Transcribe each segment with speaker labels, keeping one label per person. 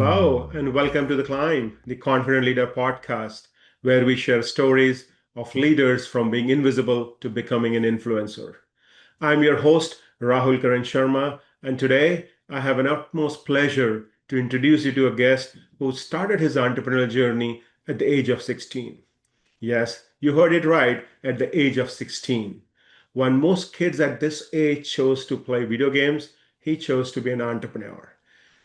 Speaker 1: Hello, and welcome to The Climb, the Confident Leader podcast, where we share stories of leaders from being invisible to becoming an influencer. I'm your host, Rahul Karan Sharma, and today I have an utmost pleasure to introduce you to a guest who started his entrepreneurial journey at the age of 16. Yes, you heard it right, at the age of 16. When most kids at this age chose to play video games, he chose to be an entrepreneur.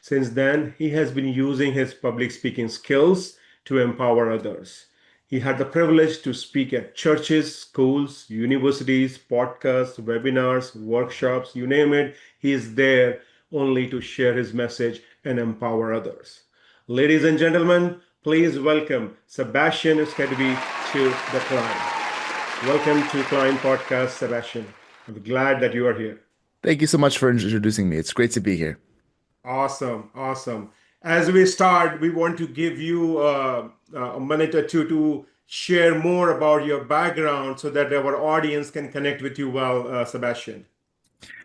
Speaker 1: Since then, he has been using his public speaking skills to empower others. He had the privilege to speak at churches, schools, universities, podcasts, webinars, workshops, you name it. He is there only to share his message and empower others. Ladies and gentlemen, please welcome Sebastian Escadavi to the Climb. Welcome to Climb Podcast, Sebastian. I'm glad that you are here.
Speaker 2: Thank you so much for introducing me. It's great to be here.
Speaker 1: Awesome, awesome. As we start, we want to give you a minute or two to share more about your background so that our audience can connect with you well, Sebastian.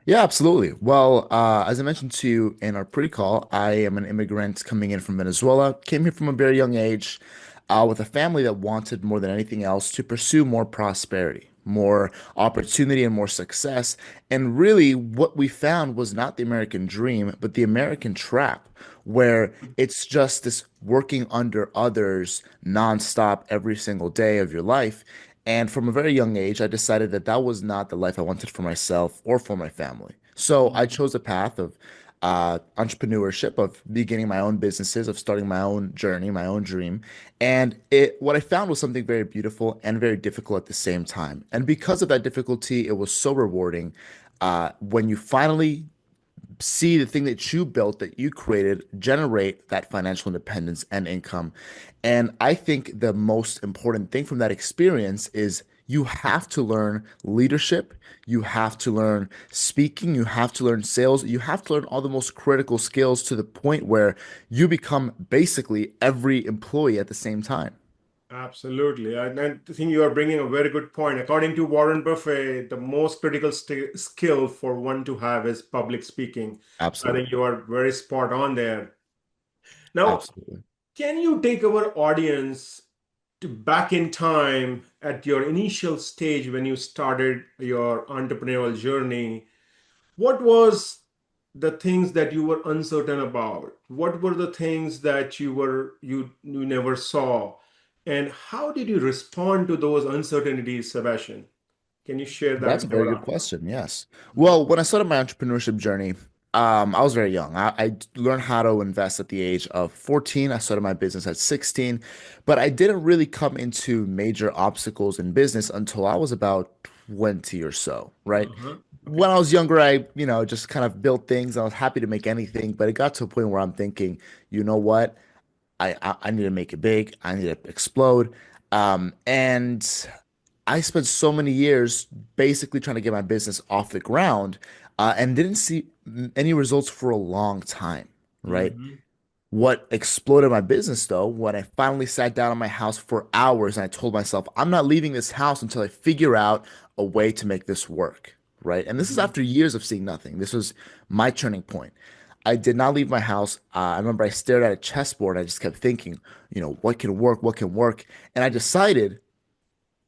Speaker 2: Yeah, absolutely. Well, as I mentioned to you in our pre-call, I am an immigrant coming in from Venezuela. Came here from a very young age, with a family that wanted more than anything else to pursue more prosperity, more opportunity, and more success. And really, what we found was not the American dream, but the American trap, where it's just this working under others nonstop every single day of your life. And from a very young age, I decided that that was not the life I wanted for myself or for my family. So I chose a path of entrepreneurship, of beginning my own businesses, of starting my own journey, my own dream. And what I found was something very beautiful and very difficult at the same time. And because of that difficulty, it was so rewarding when you finally see the thing that you built, that you created, generate that financial independence and income. And I think the most important thing from that experience is you have to learn leadership, you have to learn speaking, you have to learn sales, you have to learn all the most critical skills to the point where you become basically every employee at the same time.
Speaker 1: Absolutely. And I think you are bringing a very good point. According to Warren Buffett, the most critical skill for one to have is public speaking. So I think
Speaker 2: Absolutely.
Speaker 1: you are very spot on there. Now,
Speaker 2: Absolutely.
Speaker 1: can you take our audience to back in time at your initial stage when you started your entrepreneurial journey? What was the things that you were uncertain about? What were the things that you never saw? And how did you respond to those uncertainties, Sebastian? Can you share that
Speaker 2: That's a
Speaker 1: with
Speaker 2: very
Speaker 1: our
Speaker 2: good
Speaker 1: audience?
Speaker 2: question. Yes. Well, when I started my entrepreneurship journey, I was very young. I learned how to invest at the age of 14. I started my business at 16, but I didn't really come into major obstacles in business until I was about 20 or so, right?
Speaker 1: Uh-huh.
Speaker 2: When
Speaker 1: Okay.
Speaker 2: I was younger, just kind of built things. I was happy to make anything, but it got to a point where I'm thinking, you know what? I need to make it big. I need to explode. And I spent so many years basically trying to get my business off the ground, and didn't see any results for a long time, right?
Speaker 1: Hmm.
Speaker 2: What exploded my business though, when I finally sat down in my house for hours and I told myself, I'm not leaving this house until I figure out a way to make this work, right? And this is
Speaker 1: Hmm.
Speaker 2: after years of seeing nothing. This was my turning point. I did not leave my house. I remember I stared at a chessboard. I just kept thinking, what can work? What can work? And I decided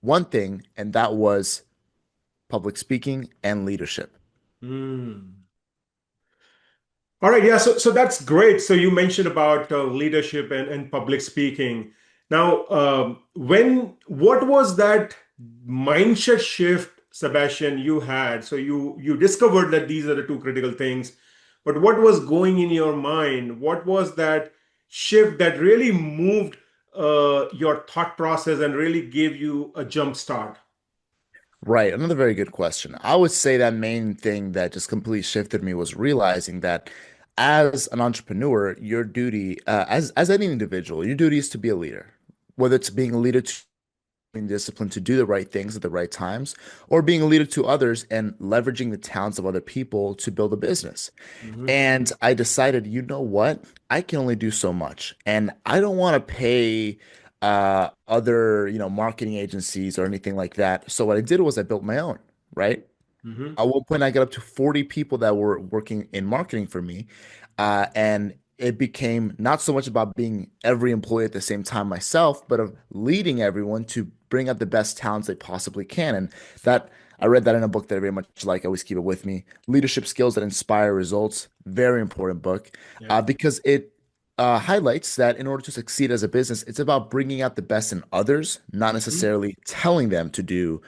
Speaker 2: one thing, and that was public speaking and leadership.
Speaker 1: Mm. All right, yeah, so that's great. So you mentioned about leadership and public speaking. Now, what was that mindset shift, Sebastian, you had? So you discovered that these are the two critical things, but what was going in your mind? What was that shift that really moved your thought process and really gave you a jump start?
Speaker 2: Right. Another very good question. I would say that main thing that just completely shifted me was realizing that as an entrepreneur, your duty, as any individual, your duty is to be a leader, whether it's being a leader to being disciplined to do the right things at the right times, or being a leader to others and leveraging the talents of other people to build a business.
Speaker 1: Hmm.
Speaker 2: And I decided, you know what? I can only do so much. And I don't want to pay other, marketing agencies or anything like that. So what I did was I built my own, right?
Speaker 1: Hmm.
Speaker 2: At one point, I got up to 40 people that were working in marketing for me. And it became not so much about being every employee at the same time myself, but of leading everyone to bring out the best talents they possibly can. And that I read that in a book that I very much like. I always keep it with me. Leadership Skills That Inspire Results. Very important book,
Speaker 1: Yeah.
Speaker 2: because it highlights that in order to succeed as a business, it's about bringing out the best in others, not
Speaker 1: Mhm.
Speaker 2: necessarily telling them to do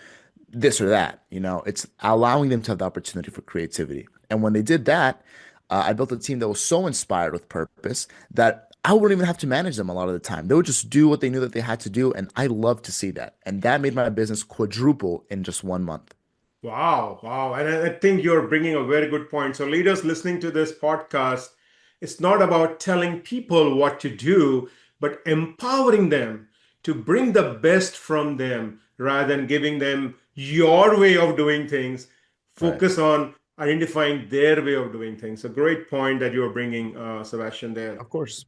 Speaker 2: this or that. It's allowing them to have the opportunity for creativity. And when they did that, I built a team that was so inspired with purpose that I wouldn't even have to manage them a lot of the time. They would just do what they knew that they had to do. And I love to see that. And that made my business quadruple in just 1 month.
Speaker 1: Wow, wow. And I think you're bringing a very good point. So, leaders listening to this podcast, it's not about telling people what to do, but empowering them to bring the best from them rather than giving them your way of doing things.
Speaker 2: Right.
Speaker 1: Focus on identifying their way of doing things. A great point that you're bringing, Sebastian, there.
Speaker 2: Of course.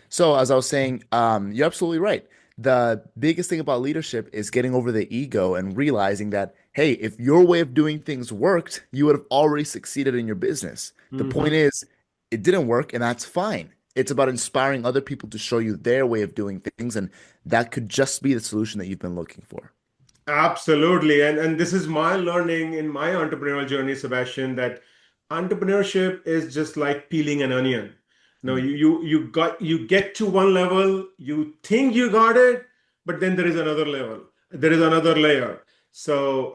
Speaker 2: So, as I was saying, you're absolutely right. The biggest thing about leadership is getting over the ego and realizing that, hey, if your way of doing things worked, you would have already succeeded in your business. The point
Speaker 1: Mhm.
Speaker 2: is, it didn't work, and that's fine. It's about inspiring other people to show you their way of doing things, and that could just be the solution that you've been looking for.
Speaker 1: Absolutely. And this is my learning in my entrepreneurial journey, Sebastian, that entrepreneurship is just like peeling an onion. No,
Speaker 2: Mm.
Speaker 1: you get to one level, you think you got it, but then there is another level. There is another layer. So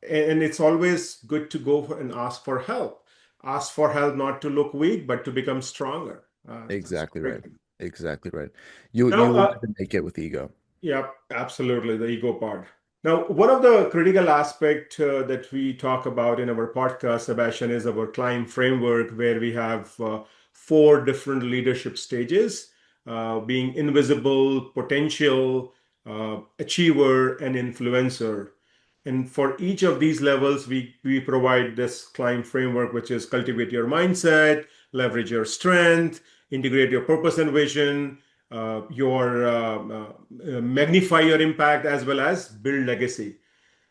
Speaker 1: and it's always good to go and ask for help. Ask for help not to look weak, but to become stronger. That's
Speaker 2: Exactly
Speaker 1: great.
Speaker 2: right. Exactly right. You
Speaker 1: Now,
Speaker 2: will never make it with ego.
Speaker 1: yeah, absolutely. The ego part. Now, one of the critical aspect that we talk about in our podcast, Sebastian, is our climb framework, where we have four different leadership stages, being invisible, potential, achiever, and influencer. And for each of these levels, we provide this climb framework, which is cultivate your mindset, leverage your strength, integrate your purpose and vision, magnify your impact, as well as build legacy.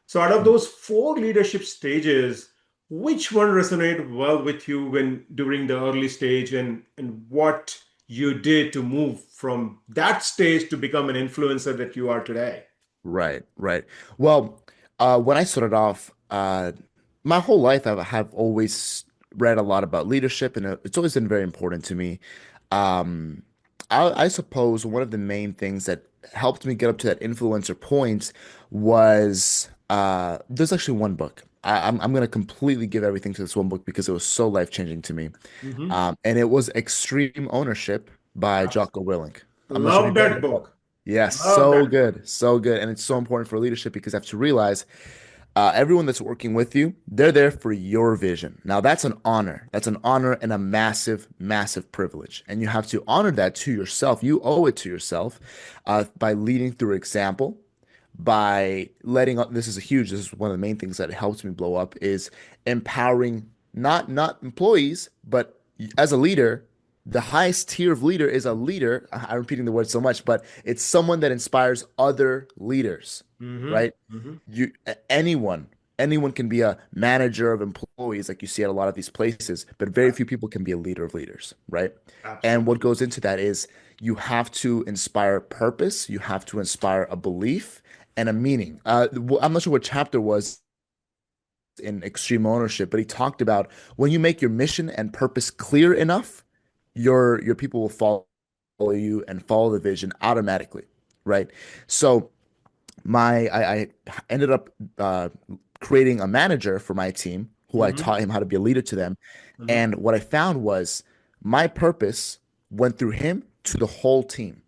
Speaker 1: So, out of those four leadership stages, which one resonate well with you when during the early stage, and what you did to move from that stage to become an influencer that you are today?
Speaker 2: Right, right. Well, when I started off, my whole life I have always read a lot about leadership, and it's always been very important to me. Um, I suppose one of the main things that helped me get up to that influencer point was there's actually one book. I'm going to completely give everything to this one book because it was so life-changing to me.
Speaker 1: Mhm.
Speaker 2: And it was Extreme Ownership by
Speaker 1: Abs-
Speaker 2: Jocko Willink. I'm not sure if
Speaker 1: Love
Speaker 2: you've read
Speaker 1: that
Speaker 2: it, but
Speaker 1: book.
Speaker 2: yes,
Speaker 1: Love
Speaker 2: so
Speaker 1: that book.
Speaker 2: good, so good. And it's so important for leadership because I have to realize everyone that's working with you, they're there for your vision. Now, that's an honor. That's an honor and a massive, massive privilege. And you have to honor that to yourself. You owe it to yourself by leading through example, by letting, this is a huge, this is one of the main things that helps me blow up is empowering not employees, but as a leader, the highest tier of leader is a leader. I'm repeating the word so much, but it's someone that inspires other leaders,
Speaker 1: Hmm.
Speaker 2: right?
Speaker 1: Hmm.
Speaker 2: Anyone can be a manager of employees like you see at a lot of these places, but very few people can be a leader of leaders, right? And
Speaker 1: Absolutely.
Speaker 2: what goes into that is you have to inspire purpose, you have to inspire a belief and a meaning. I'm not sure what chapter was in Extreme Ownership, but he talked about when you make your mission and purpose clear enough, your people will follow you and follow the vision automatically, right? So I ended up creating a manager for my team who I
Speaker 1: Hmm.
Speaker 2: taught him how to be a leader to them.
Speaker 1: Hmm.
Speaker 2: And what I found was my purpose went through him to the whole team.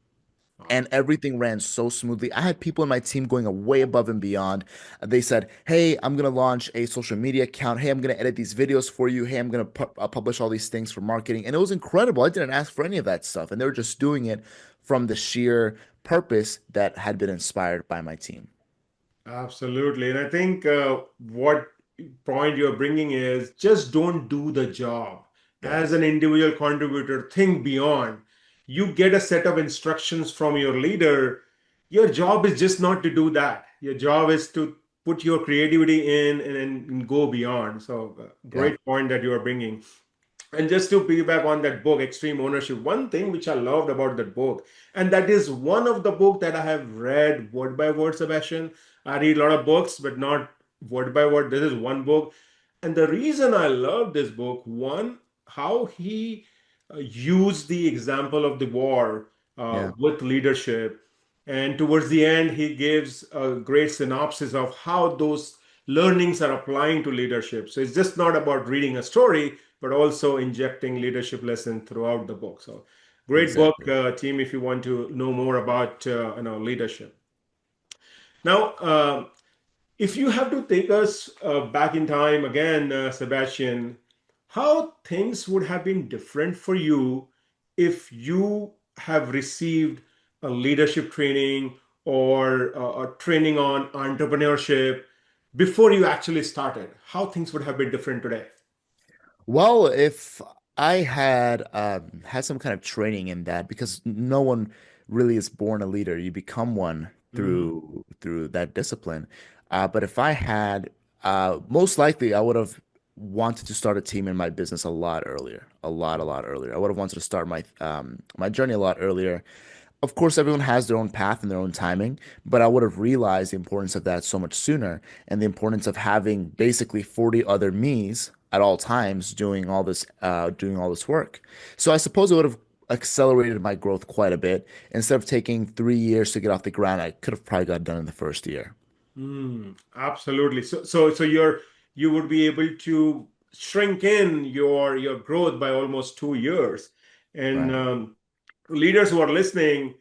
Speaker 2: And everything ran so smoothly. I had people in my team going way above and beyond. They said, "Hey, I'm gonna launch a social media account. Hey, I'm gonna edit these videos for you. Hey, I'm gonna publish all these things for marketing." And it was incredible. I didn't ask for any of that stuff, and they were just doing it from the sheer purpose that had been inspired by my team.
Speaker 1: Absolutely. And I think what point you're bringing is just don't do the job. As
Speaker 2: Yes.
Speaker 1: an individual contributor, think beyond. You get a set of instructions from your leader. Your job is just not to do that. Your job is to put your creativity in and go beyond. So,
Speaker 2: Yeah.
Speaker 1: great point that you are bringing. And just to piggyback on that book, Extreme Ownership, one thing which I loved about that book, and that is one of the book that I have read word by word, Sebastian. I read a lot of books, but not word by word. This is one book. And the reason I love this book, one, how he used the example of the war
Speaker 2: Yeah.
Speaker 1: with leadership. And towards the end, he gives a great synopsis of how those learnings are applying to leadership. So it's just not about reading a story, but also injecting leadership lesson throughout the book. So great book,
Speaker 2: Exactly.
Speaker 1: team, if you want to know more about leadership. Now, if you have to take us back in time again, Sebastian, how things would have been different for you if you have received a leadership training or a training on entrepreneurship before you actually started? How things would have been different today?
Speaker 2: Well, if I had had some kind of training in that, because no one really is born a leader, you become one
Speaker 1: Mhm.
Speaker 2: through that discipline. But if I had, most likely, I would have wanted to start a team in my business a lot earlier, a lot earlier. I would have wanted to start my journey a lot earlier. Of course, everyone has their own path and their own timing, but I would have realized the importance of that so much sooner and the importance of having basically 40 other me's at all times doing all this work. So I suppose it would have accelerated my growth quite a bit. Instead of taking 3 years to get off the ground, I could have probably got done in the first year.
Speaker 1: Absolutely. So you would be able to shrink in your growth by almost 2 years. And
Speaker 2: Right.
Speaker 1: leaders who are listening,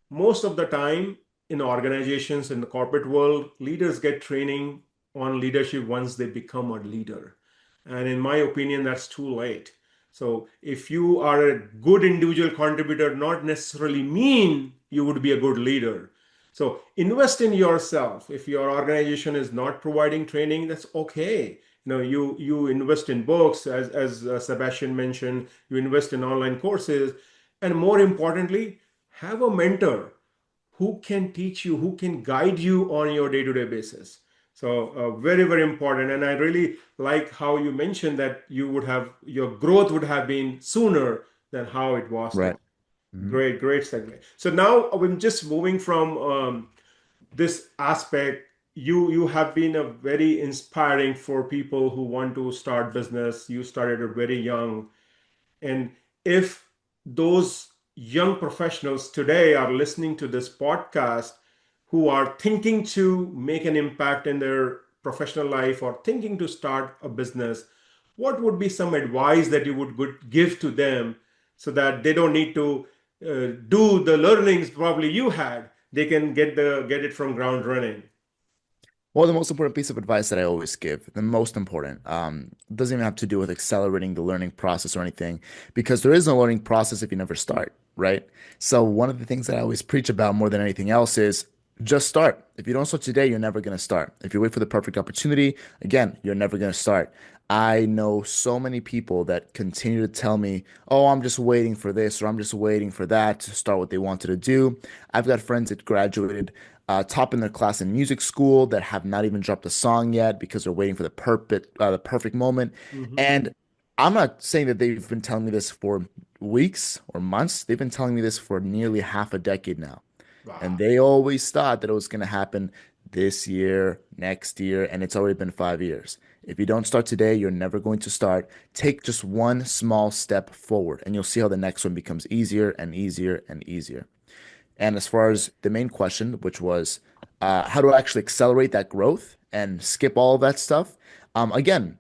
Speaker 1: most of the time in organizations in the corporate world, leaders get training on leadership once they become a leader. And in my opinion, that's too late. So if you are a good individual contributor, not necessarily mean you would be a good leader. So invest in yourself. If your organization is not providing training, that's okay. You invest in books, as Sebastian mentioned, you invest in online courses, and more importantly, have a mentor who can teach you, who can guide you on your day-to-day basis. So very, very important. And I really like how you mentioned that your growth would have been sooner than how it was
Speaker 2: Right.
Speaker 1: today.
Speaker 2: Mhm.
Speaker 1: Great, great segue. So now I'm just moving from this aspect. You have been a very inspiring for people who want to start business. You started a very young, and if those young professionals today are listening to this podcast who are thinking to make an impact in their professional life or thinking to start a business, what would be some advice that you would give to them so that they don't need to do the learnings probably you had? They can get it from ground running.
Speaker 2: Well, the most important piece of advice that I always give, the most important, doesn't even have to do with accelerating the learning process or anything, because there is no learning process if you never start, right? So one of the things that I always preach about more than anything else is just start. If you don't start today, you're never going to start. If you wait for the perfect opportunity, again, you're never going to start. I know so many people that continue to tell me, oh, I'm just waiting for this or I'm just waiting for that to start what they wanted to do. I've got friends that graduated top in their class in music school that have not even dropped a song yet because they're waiting for the perfect moment.
Speaker 1: Mhm.
Speaker 2: And I'm not saying that they've been telling me this for weeks or months. They've been telling me this for nearly half a decade now. And
Speaker 1: Wow.
Speaker 2: they always thought that it was going to happen this year, next year, and it's already been 5 years. If you don't start today, you're never going to start. Take just one small step forward, and you'll see how the next one becomes easier and easier and easier. And as far as the main question, which was how to actually accelerate that growth and skip all of that stuff, again,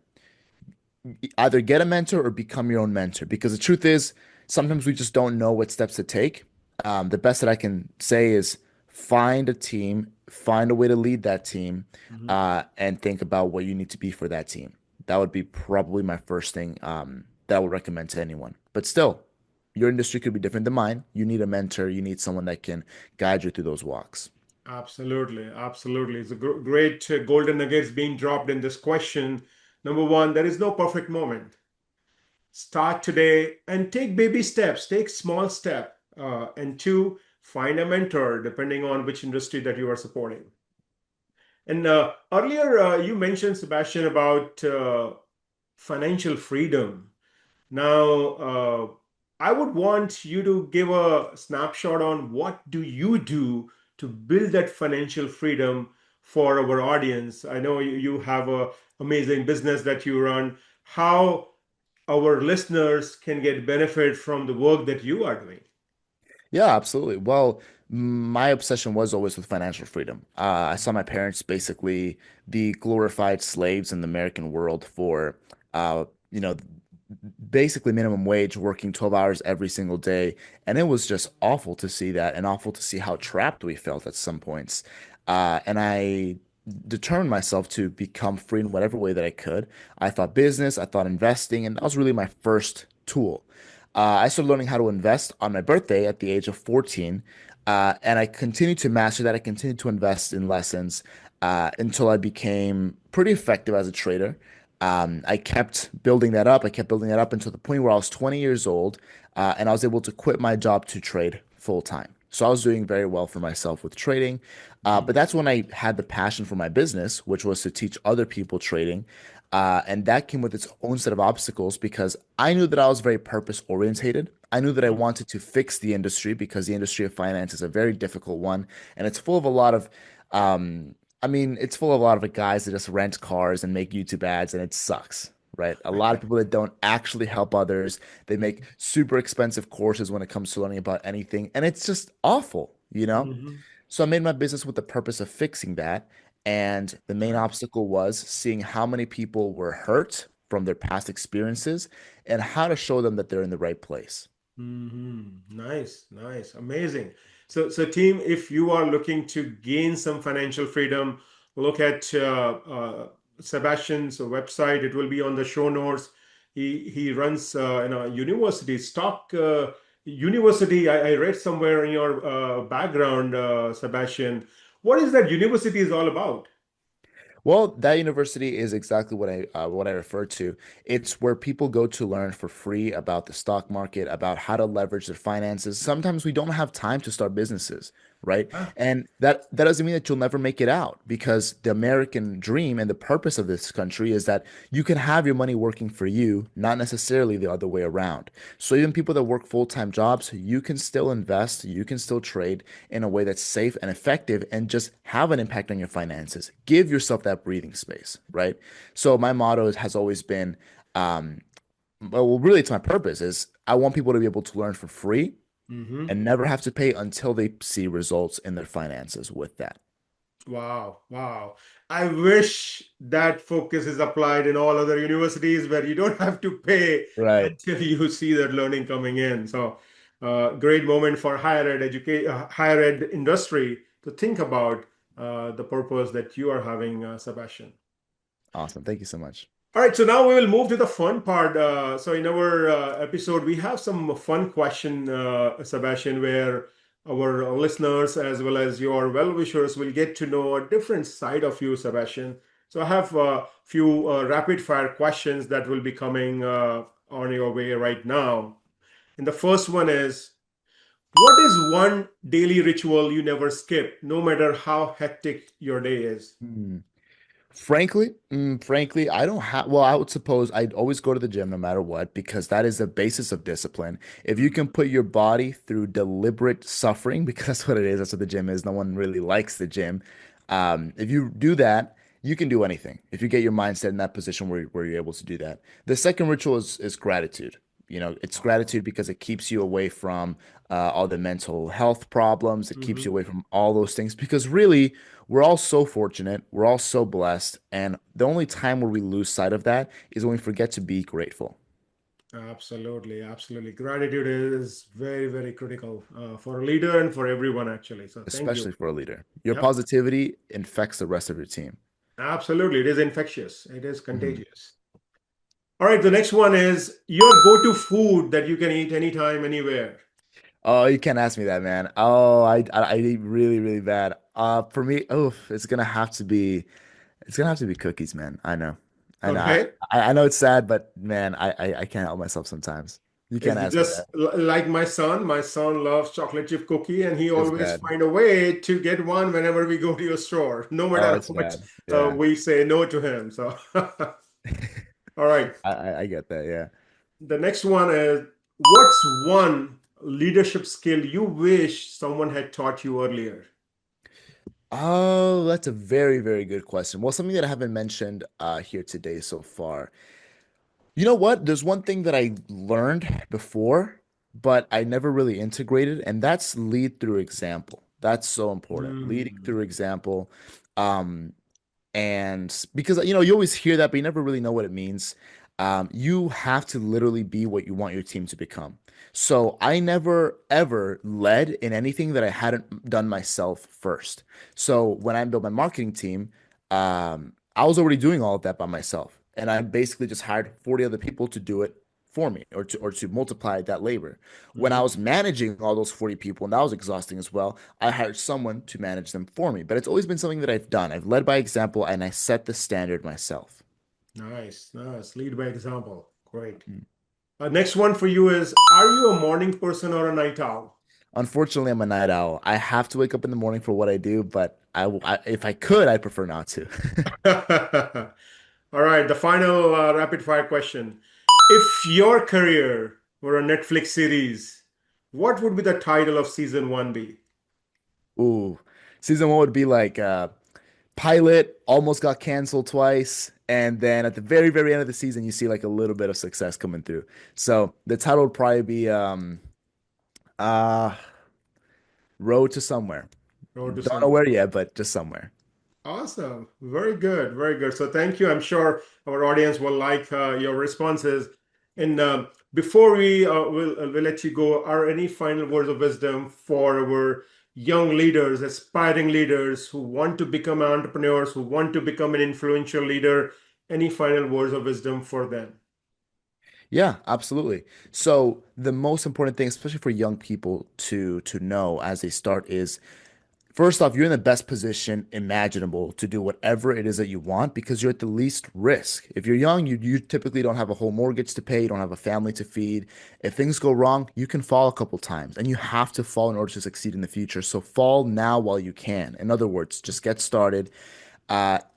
Speaker 2: either get a mentor or become your own mentor. Because the truth is, sometimes we just don't know what steps to take. The best that I can say is find a team, find a way to lead that team,
Speaker 1: Mhm.
Speaker 2: and think about what you need to be for that team. That would be probably my first thing that I would recommend to anyone. But still, your industry could be different than mine. You need a mentor, you need someone that can guide you through those walks.
Speaker 1: Absolutely, absolutely. It's a great golden nuggets being dropped in this question. Number one, there is no perfect moment. Start today and take baby steps, take small step. And two, find a mentor depending on which industry that you are supporting. And earlier you mentioned, Sebastian, about financial freedom. Now, I would want you to give a snapshot on what do you do to build that financial freedom for our audience. I know you have a amazing business that you run. How our listeners can get benefit from the work that you are doing.
Speaker 2: Yeah, absolutely. Well, my obsession was always with financial freedom. I saw my parents basically be glorified slaves in the American world for, uh, you know, basically minimum wage, working 12 hours every single day. And it was just awful to see that and awful to see how trapped we felt at some points. And I determined myself to become free in whatever way that I could. I thought business, I thought investing, and that was really my first tool. I started learning how to invest on my birthday at the age of 14. And I continued to master that. I continued to invest in lessons until I became pretty effective as a trader. I kept building that up. I kept building that up until the point where I was 20 years old, and I was able to quit my job to trade full time. So I was doing very well for myself with trading. But that's when I had the passion for my business, which was to teach other people trading. And that came with its own set of obstacles because I knew that I was very purpose orientated. I knew that I wanted to fix the industry because the industry of finance is a very difficult one, and it's full of a lot of it's full of a lot of guys that just rent cars and make YouTube ads, and it sucks, right? A lot of people that don't actually help others. They make super expensive courses when it comes to learning about anything, and it's just awful, you know?
Speaker 1: Mhm.
Speaker 2: So I made my business with the purpose of fixing that. And the main obstacle was seeing how many people were hurt from their past experiences and how to show them that they're in the right place.
Speaker 1: Nice, nice, amazing. So team, if you are looking to gain some financial freedom, look at Sebastian's website. It will be on the show notes. He runs in a university, stock university. I read somewhere in your background, Sebastian. What is that university is all about?
Speaker 2: Well, that university is exactly what I refer to. It's where people go to learn for free about the stock market, about how to leverage their finances. Sometimes we don't have time to start businesses, right?
Speaker 1: Ah,
Speaker 2: And that doesn't mean that you'll never make it out because the American dream and the purpose of this country is that you can have your money working for you, not necessarily the other way around. So even people that work full-time jobs, you can still invest, you can still trade in a way that's safe and effective and just have an impact on your finances. Give yourself that breathing space, right? So my motto has always been, um, well, really, it's my purpose is I want people to be able to learn for free
Speaker 1: mm-hmm.
Speaker 2: and never have to pay until they see results in their finances with that.
Speaker 1: Wow, wow. I wish that focus is applied in all other universities where you don't have to pay
Speaker 2: Right.
Speaker 1: until you see that learning coming in. So, great moment for higher ed industry to think about the purpose that you are having, Sebastian.
Speaker 2: Awesome. Thank you so much.
Speaker 1: All right, so now we will move to the fun part. So in our episode, we have some fun question, Sebastian, where our listeners as well as your well-wishers will get to know a different side of you, Sebastian. So I have a few rapid-fire questions that will be coming on your way right now. And the first one is, what is one daily ritual you never skip, no matter how hectic your day is?
Speaker 2: Hmm. Frankly, I don't have, well, I would suppose I'd always go to the gym no matter what, because that is the basis of discipline. If you can put your body through deliberate suffering, because that's what it is, that's what the gym is. No one really likes the gym. If you do that, you can do anything. If you get your mindset in that position where you're able to do that. The second ritual is gratitude. You know, it's gratitude because it keeps you away from all the mental health problems. It keeps you
Speaker 1: Mhm.
Speaker 2: away from all those things because really, we're all so fortunate. We're all so blessed. And the only time where we lose sight of that is when we forget to be grateful,
Speaker 1: Absolutely, absolutely. Gratitude is very, very critical for a leader and for everyone, actually. So thank you.
Speaker 2: especially for a leader. Your
Speaker 1: Yep,
Speaker 2: positivity infects the rest of your team.
Speaker 1: absolutely. It is infectious. It is
Speaker 2: Mhm.
Speaker 1: contagious. All right, the next one is your go-to food that you can eat anytime, anywhere.
Speaker 2: Oh, you can't ask me that, man. Oh, I eat really, really bad. For me, oh, it's gonna have to be cookies, man. I know. I know.
Speaker 1: Okay.
Speaker 2: I know it's sad, but man, I can't help myself sometimes. You can't
Speaker 1: It's
Speaker 2: ask me
Speaker 1: just
Speaker 2: that.
Speaker 1: like my son. My son loves chocolate chip cookie, and he
Speaker 2: It's
Speaker 1: always
Speaker 2: bad.
Speaker 1: find a way to get one whenever we go to a store, no
Speaker 2: Oh,
Speaker 1: matter
Speaker 2: it's
Speaker 1: how much
Speaker 2: bad. Yeah.
Speaker 1: we say no to him. So, all right.
Speaker 2: I get that. Yeah.
Speaker 1: The next one is, what's one leadership skill you wish someone had taught you earlier?
Speaker 2: Oh, that's a very, very good question. Well, something that I haven't mentioned here today so far. You know what? There's one thing that I learned before, but I never really integrated, and that's lead through example. That's so important. Leading
Speaker 1: Hmm.
Speaker 2: through example. Um, And because you always hear that, but you never really know what it means. You have to literally be what you want your team to become. So I never ever led in anything that I hadn't done myself first. So when I built my marketing team, I was already doing all of that by myself, and I basically just hired 40 other people to do it for me, or to multiply that labor. When I was
Speaker 1: Hmm.
Speaker 2: managing all those 40 people, and that was exhausting as well, I hired someone to manage them for me. But it's always been something that I've done. I've led by example and I set the standard myself.
Speaker 1: Nice, nice. Lead by example. Great.
Speaker 2: Mm.
Speaker 1: Next one for you is, are you a morning person or a night owl?
Speaker 2: Unfortunately, I'm a night owl. I have to wake up in the morning for what I do, but if I could, I'd prefer not to.
Speaker 1: All right, the final rapid fire question. If your career were a Netflix series, what would be the title of season one be?
Speaker 2: Ooh, season one would be like pilot almost got canceled twice, and then at the very, very end of the season, you see like a little bit of success coming through. So the title would probably be uh Road to Somewhere.
Speaker 1: Road to
Speaker 2: Don't know
Speaker 1: somewhere.
Speaker 2: where yet, but just somewhere.
Speaker 1: Awesome. Very good. Very good. So thank you. I'm sure our audience will like your responses. And before we'll let you go, are any final words of wisdom for our young leaders, aspiring leaders who want to become entrepreneurs, who want to become an influential leader? Any final words of wisdom for them?
Speaker 2: Yeah, absolutely. So the most important thing, especially for young people to know as they start, is first off, you're in the best position imaginable to do whatever it is that you want because you're at the least risk. If you're young, you typically don't have a whole mortgage to pay, you don't have a family to feed. If things go wrong, you can fall a couple times, and you have to fall in order to succeed in the future. So fall now while you can. In other words, just get started.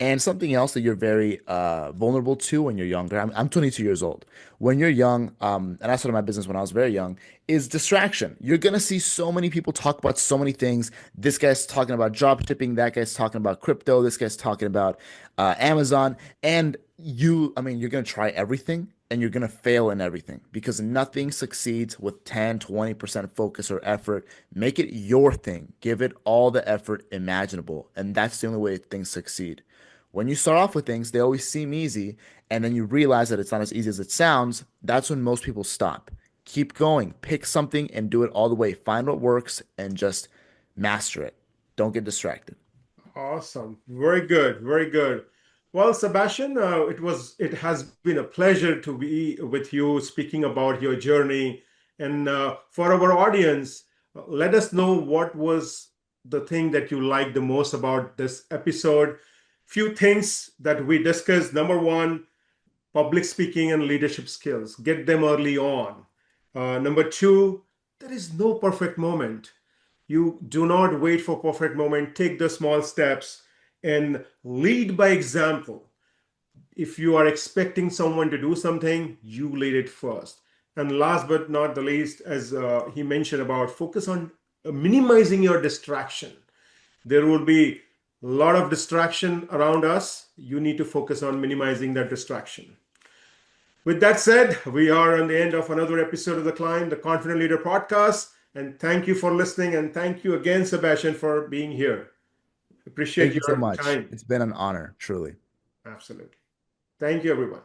Speaker 2: And something else that you're very vulnerable to when you're younger. I'm 22 years old. When you're young, and I started my business when I was very young, is distraction. You're gonna see so many people talk about so many things. This guy's talking about drop shipping. That guy's talking about crypto. This guy's talking about Amazon. And you're gonna try everything and you're gonna fail in everything because nothing succeeds with 10, 20% focus or effort. Make it your thing. Give it all the effort imaginable. And that's the only way things succeed. When you start off with things, they always seem easy. And then you realize that it's not as easy as it sounds. That's when most people stop. Keep going. Pick something and do it all the way. Find what works and just master it. Don't get distracted.
Speaker 1: Awesome. Very good. Very good. Well, Sebastian, it has been a pleasure to be with you speaking about your journey. And for our audience, let us know what was the thing that you liked the most about this episode. Few things that we discussed. Number one, public speaking and leadership skills. Get them early on. Number two, there is no perfect moment. You do not wait for perfect moment. Take the small steps and lead by example. If you are expecting someone to do something, you lead it first. And last but not the least, as he mentioned about focus on minimizing your distraction. There will be a lot of distraction around us. You need to focus on minimizing that distraction. With that said, we are on the end of another episode of the Climb, the Confident Leader podcast. And thank you for listening. And thank you again, Sebastian, for being here. Appreciate
Speaker 2: Thank you so
Speaker 1: your
Speaker 2: much.
Speaker 1: time.
Speaker 2: It's been an honor, truly.
Speaker 1: Absolutely. Thank you, everyone.